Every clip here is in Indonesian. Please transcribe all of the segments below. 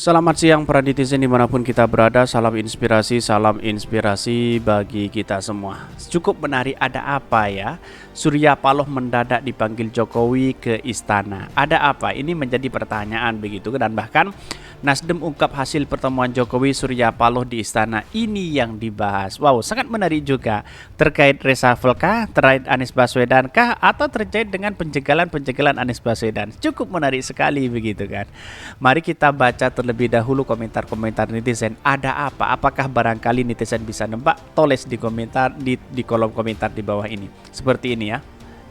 Selamat siang para netizen dimanapun kita berada. Salam inspirasi bagi kita semua. Cukup menarik, ada apa ya? Surya Paloh mendadak dipanggil Jokowi ke istana. Ada apa? Ini menjadi pertanyaan begitu. Dan bahkan Nasdem ungkap hasil pertemuan Jokowi Surya Paloh di istana. Ini yang dibahas. Wow, sangat menarik juga. Terkait reshuffle kah? Terkait Anies Baswedan kah? Atau terkait dengan penjagalan Anies Baswedan? Cukup menarik sekali begitu kan. Mari kita baca terlebih dahulu komentar-komentar netizen. Ada apa? Apakah barangkali netizen bisa nebak? Tulis di komentar di kolom komentar di bawah ini. Seperti ini ya.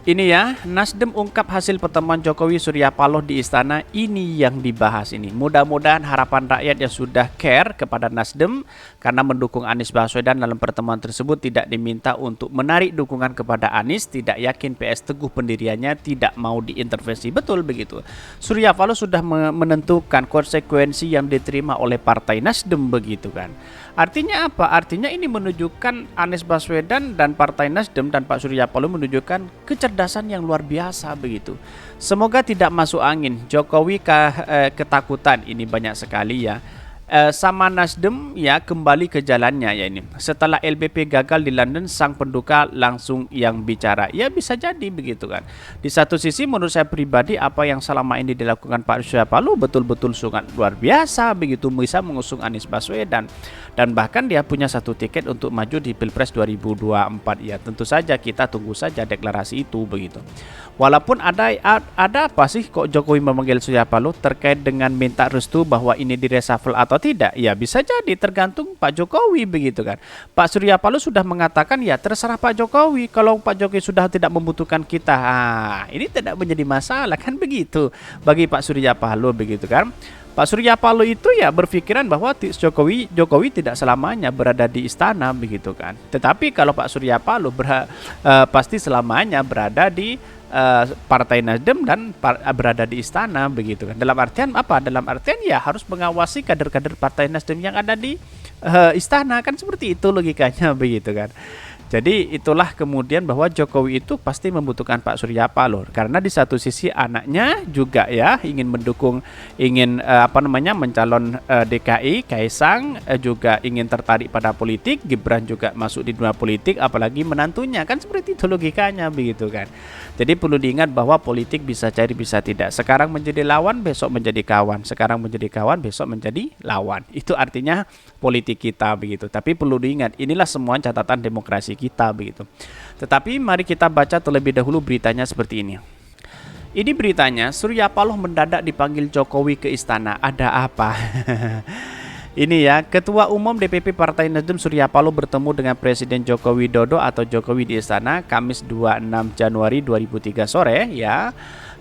Ini ya, Nasdem ungkap hasil pertemuan Jokowi Surya Paloh di istana. Ini yang dibahas ini. Mudah-mudahan harapan rakyat yang sudah care kepada Nasdem karena mendukung Anies Baswedan dalam pertemuan tersebut tidak diminta untuk menarik dukungan kepada Anies. Tidak yakin PS teguh pendiriannya, tidak mau diintervensi. Betul begitu. Surya Paloh sudah menentukan konsekuensi yang diterima oleh Partai Nasdem begitu kan. Artinya apa? Artinya ini menunjukkan Anies Baswedan dan Partai Nasdem dan Pak Surya Paloh menunjukkan kecerdasan yang luar biasa begitu. Semoga tidak masuk angin. Jokowi ketakutan, ini banyak sekali ya. Sama Nasdem ya kembali ke jalannya ya ini. Setelah LBP gagal di London, sang penduka langsung yang bicara. Ya bisa jadi begitu kan. Di satu sisi menurut saya pribadi apa yang selama ini dilakukan Pak Surya Paloh betul-betul sangat luar biasa begitu, bisa mengusung Anies Baswedan dan bahkan dia punya satu tiket untuk maju di Pilpres 2024 ya. Tentu saja kita tunggu saja deklarasi itu begitu. Walaupun ada apa sih kok Jokowi memanggil Surya Paloh terkait dengan minta restu bahwa ini di reshuffle atau tidak? Ya bisa jadi tergantung Pak Jokowi begitu kan. Pak Surya Paloh sudah mengatakan ya terserah Pak Jokowi. Kalau Pak Jokowi sudah tidak membutuhkan kita, ini tidak menjadi masalah kan begitu bagi Pak Surya Paloh begitu kan. Pak Surya Paloh itu ya berpikiran bahwa Jokowi tidak selamanya berada di istana begitu kan. Tetapi kalau Pak Surya Paloh pasti selamanya berada di Partai Nasdem dan berada di istana begitu kan. Dalam artian apa? Dalam artian ya harus mengawasi kader-kader Partai Nasdem yang ada di istana kan, seperti itu logikanya begitu kan. Jadi itulah kemudian bahwa Jokowi itu pasti membutuhkan Pak Surya Paloh karena di satu sisi anaknya juga ya ingin mendukung, ingin mencalon DKI, Kaisang juga ingin tertarik pada politik, Gibran juga masuk di dunia politik, apalagi menantunya kan, seperti itu logikanya begitu kan. Jadi perlu diingat bahwa politik bisa cair bisa tidak. Sekarang menjadi lawan, besok menjadi kawan. Sekarang menjadi kawan, besok menjadi lawan. Itu artinya politik kita begitu. Tapi perlu diingat, inilah semua catatan demokrasi kita begitu. Tetapi mari kita baca terlebih dahulu beritanya seperti ini. Ini beritanya, Surya Paloh mendadak dipanggil Jokowi ke istana. Ada apa? Ini ya, Ketua Umum DPP Partai Nasdem Surya Paloh bertemu dengan Presiden Joko Widodo atau Jokowi di istana Kamis 26 Januari 2003 sore ya.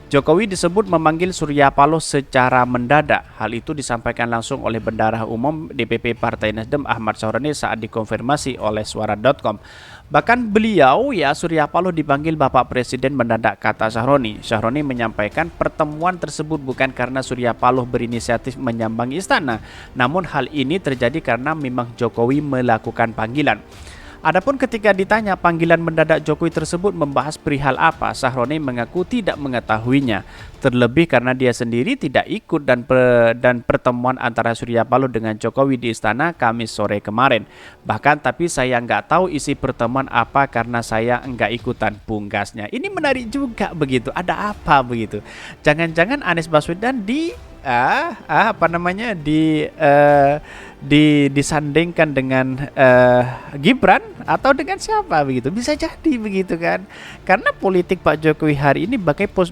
Jokowi disebut memanggil Surya Paloh secara mendadak. Hal itu disampaikan langsung oleh Bendahara Umum DPP Partai Nasdem Ahmad Syahroni saat dikonfirmasi oleh suara.com. Bahkan beliau ya Surya Paloh dipanggil Bapak Presiden mendadak, kata Syahroni. Syahroni menyampaikan pertemuan tersebut bukan karena Surya Paloh berinisiatif menyambangi istana, namun hal ini terjadi karena memang Jokowi melakukan panggilan. Adapun ketika ditanya panggilan mendadak Jokowi tersebut membahas perihal apa, Syahroni mengaku tidak mengetahuinya. Terlebih karena dia sendiri tidak ikut dan pertemuan antara Surya Paloh dengan Jokowi di istana Kamis sore kemarin. Bahkan tapi saya nggak tahu isi pertemuan apa karena saya nggak ikutan, pungkasnya. Ini menarik juga begitu. Ada apa begitu? Jangan-jangan Anies Baswedan disandingkan dengan Gibran atau dengan siapa begitu, bisa jadi begitu kan, karena politik Pak Jokowi hari ini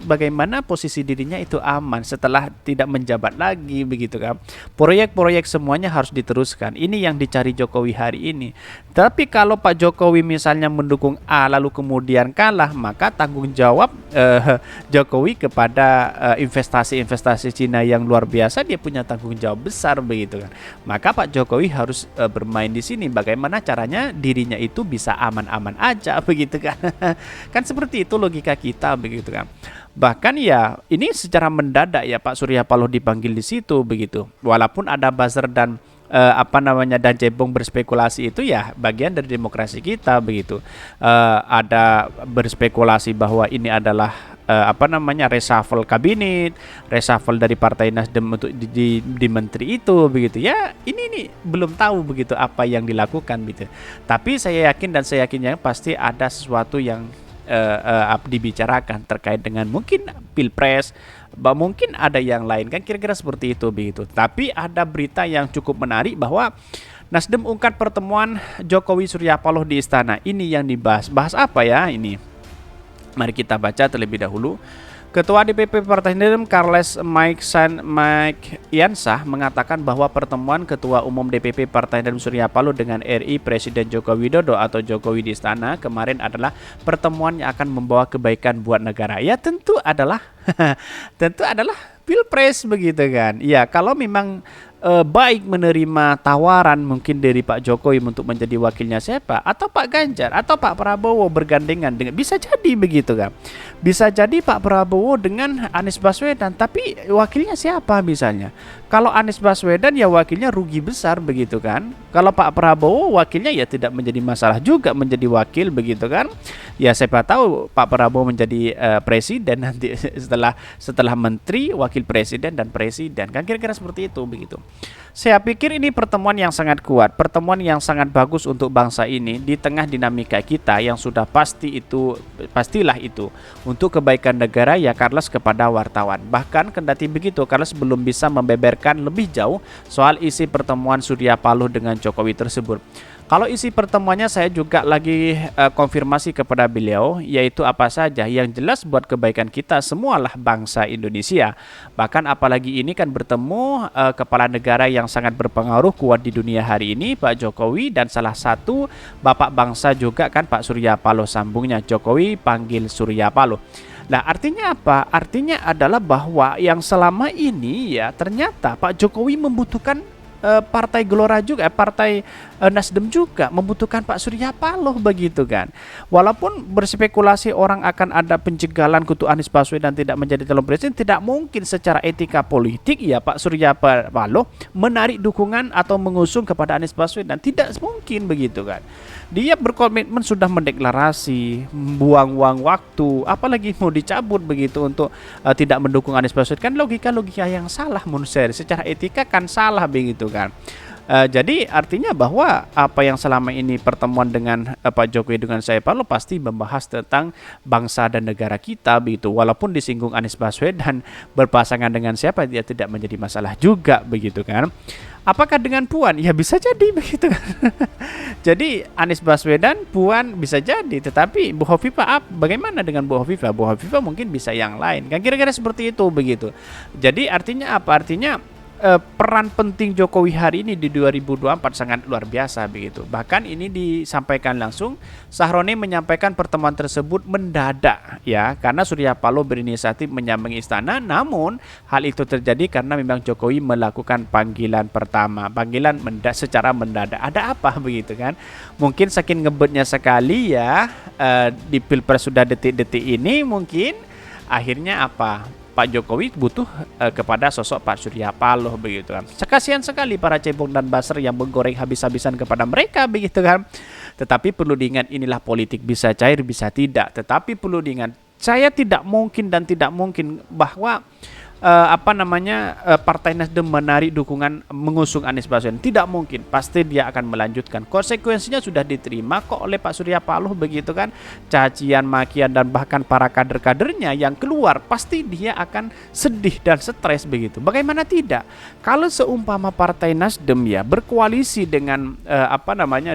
bagaimana posisi dirinya itu aman setelah tidak menjabat lagi begitu kan. Proyek-proyek semuanya harus diteruskan, ini yang dicari Jokowi hari ini. Tapi kalau Pak Jokowi misalnya mendukung A lalu kemudian kalah, maka tanggung jawab Jokowi kepada investasi Cina yang luar biasa, dia punya tanggung jawab besar begitu kan. Maka Pak Jokowi harus bermain di sini bagaimana caranya dirinya itu bisa aman-aman aja begitu kan. Kan seperti itu logika kita begitu kan. Bahkan ya ini secara mendadak ya Pak Surya Paloh dipanggil di situ begitu. Walaupun ada buzzer dan dan cebong berspekulasi, itu ya bagian dari demokrasi kita begitu. Ada berspekulasi bahwa ini adalah reshuffle kabinet, reshuffle dari Partai Nasdem untuk di menteri itu begitu ya. Ini nih belum tahu begitu apa yang dilakukan gitu. Tapi saya yakin dan saya yakinnya pasti ada sesuatu yang dibicarakan terkait dengan mungkin pilpres, mungkin ada yang lain kan kira-kira seperti itu begitu. Tapi ada berita yang cukup menarik bahwa Nasdem ungkap pertemuan Jokowi Surya Paloh di istana. Ini yang dibahas. Bahas apa ya ini? Mari kita baca terlebih dahulu. Ketua DPP Partai Nasdem Charles Mike Yansah mengatakan bahwa pertemuan Ketua Umum DPP Partai Nasdem Surya Paloh dengan RI Presiden Joko Widodo atau Jokowi di istana kemarin adalah pertemuan yang akan membawa kebaikan buat negara. Ya tentu adalah pilpres begitu kan. Ya kalau memang baik menerima tawaran mungkin dari Pak Jokowi untuk menjadi wakilnya siapa, atau Pak Ganjar atau Pak Prabowo bergandengan dengan, bisa jadi begitu kan. Bisa jadi Pak Prabowo dengan Anies Baswedan, tapi wakilnya siapa misalnya. Kalau Anies Baswedan ya wakilnya rugi besar begitu kan. Kalau Pak Prabowo wakilnya ya tidak menjadi masalah juga menjadi wakil begitu kan. Ya siapa tahu Pak Prabowo menjadi presiden nanti setelah menteri, wakil presiden dan presiden kan kira-kira seperti itu begitu. Saya pikir ini pertemuan yang sangat kuat, pertemuan yang sangat bagus untuk bangsa ini di tengah dinamika kita yang sudah pastilah itu untuk kebaikan negara ya Carlos kepada wartawan. Bahkan kendati begitu Carlos belum bisa membeberkan lebih jauh soal isi pertemuan Surya Paloh dengan Jokowi tersebut. Kalau isi pertemuannya saya juga lagi konfirmasi kepada beliau, yaitu apa saja yang jelas buat kebaikan kita semualah bangsa Indonesia. Bahkan apalagi ini kan bertemu kepala negara yang sangat berpengaruh kuat di dunia hari ini, Pak Jokowi, dan salah satu bapak bangsa juga kan Pak Surya Paloh, sambungnya Jokowi panggil Surya Paloh. Nah artinya apa? Artinya adalah bahwa yang selama ini ya ternyata Pak Jokowi membutuhkan Partai Gelora juga, Partai Nasdem juga membutuhkan Pak Surya Paloh begitu kan. Walaupun berspekulasi orang akan ada pencegalan kutu Anies Baswedan tidak menjadi calon presiden, tidak mungkin secara etika politik ya Pak Surya Paloh menarik dukungan atau mengusung kepada Anies Baswedan, tidak mungkin begitu kan. Dia berkomitmen sudah mendeklarasi, buang-buang waktu, apalagi mau dicabut begitu untuk tidak mendukung Anies Baswedan, kan logika yang salah menurut saya. Secara etika kan salah begitu kan. Jadi artinya bahwa apa yang selama ini pertemuan dengan Pak Jokowi dengan Surya Paloh pasti membahas tentang bangsa dan negara kita begitu. Walaupun disinggung Anies Baswedan berpasangan dengan siapa dia tidak menjadi masalah juga begitu kan. Apakah dengan Puan? Ya bisa jadi begitu kan. Jadi Anies Baswedan, Puan bisa jadi. Tetapi Bu Hovifah bagaimana dengan Bu Hovifah? Bu Hovifah mungkin bisa yang lain. Kan kira-kira seperti itu begitu. Jadi artinya apa? Artinya peran penting Jokowi hari ini di 2024 sangat luar biasa begitu. Bahkan ini disampaikan langsung, Sahroni menyampaikan pertemuan tersebut mendadak ya, karena Surya Paloh berinisiatif menyambangi istana. Namun hal itu terjadi karena memang Jokowi melakukan panggilan pertama, panggilan secara mendadak. Ada apa begitu kan? Mungkin saking ngebetnya sekali ya di pilpres sudah detik-detik ini, mungkin akhirnya apa? Pak Jokowi butuh kepada sosok Pak Surya Paloh begitu kan. Kasihan sekali para cebong dan baser yang menggoreng habis-habisan kepada mereka begitu kan. Tetapi perlu diingat inilah politik, bisa cair bisa tidak. Tetapi perlu diingat saya tidak mungkin bahwa Partai Nasdem menarik dukungan mengusung Anies Baswedan. Tidak mungkin, pasti dia akan melanjutkan. Konsekuensinya sudah diterima kok oleh Pak Surya Paloh begitu kan. Cacian, makian dan bahkan para kader-kadernya yang keluar pasti dia akan sedih dan stres begitu. Bagaimana tidak? Kalau seumpama Partai Nasdem ya berkoalisi dengan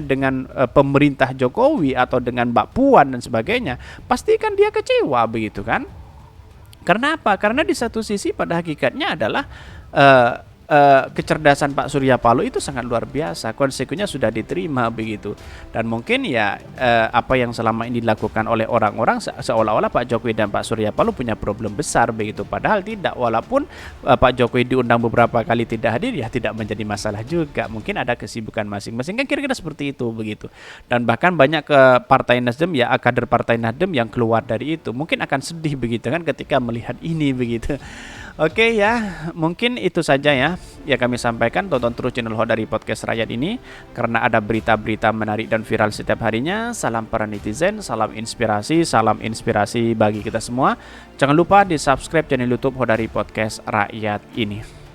dengan pemerintah Jokowi atau dengan Mbak Puan dan sebagainya, pasti kan dia kecewa begitu kan. Karena apa? Karena di satu sisi pada hakikatnya adalah kecerdasan Pak Surya Paloh itu sangat luar biasa, konsekuensinya sudah diterima begitu. Dan mungkin ya apa yang selama ini dilakukan oleh orang-orang seolah-olah Pak Jokowi dan Pak Surya Paloh punya problem besar begitu, padahal tidak. Walaupun Pak Jokowi diundang beberapa kali tidak hadir ya tidak menjadi masalah juga, mungkin ada kesibukan masing-masing kan kira-kira seperti itu begitu. Dan bahkan banyak ke Partai Nasdem ya, kader Partai Nasdem yang keluar dari itu mungkin akan sedih begitu kan ketika melihat ini begitu. Oke ya, mungkin itu saja ya yang kami sampaikan. Tonton terus channel Hodari Podcast Rakyat ini karena ada berita-berita menarik dan viral setiap harinya. Salam para netizen, salam inspirasi bagi kita semua. Jangan lupa di subscribe channel YouTube Hodari Podcast Rakyat ini.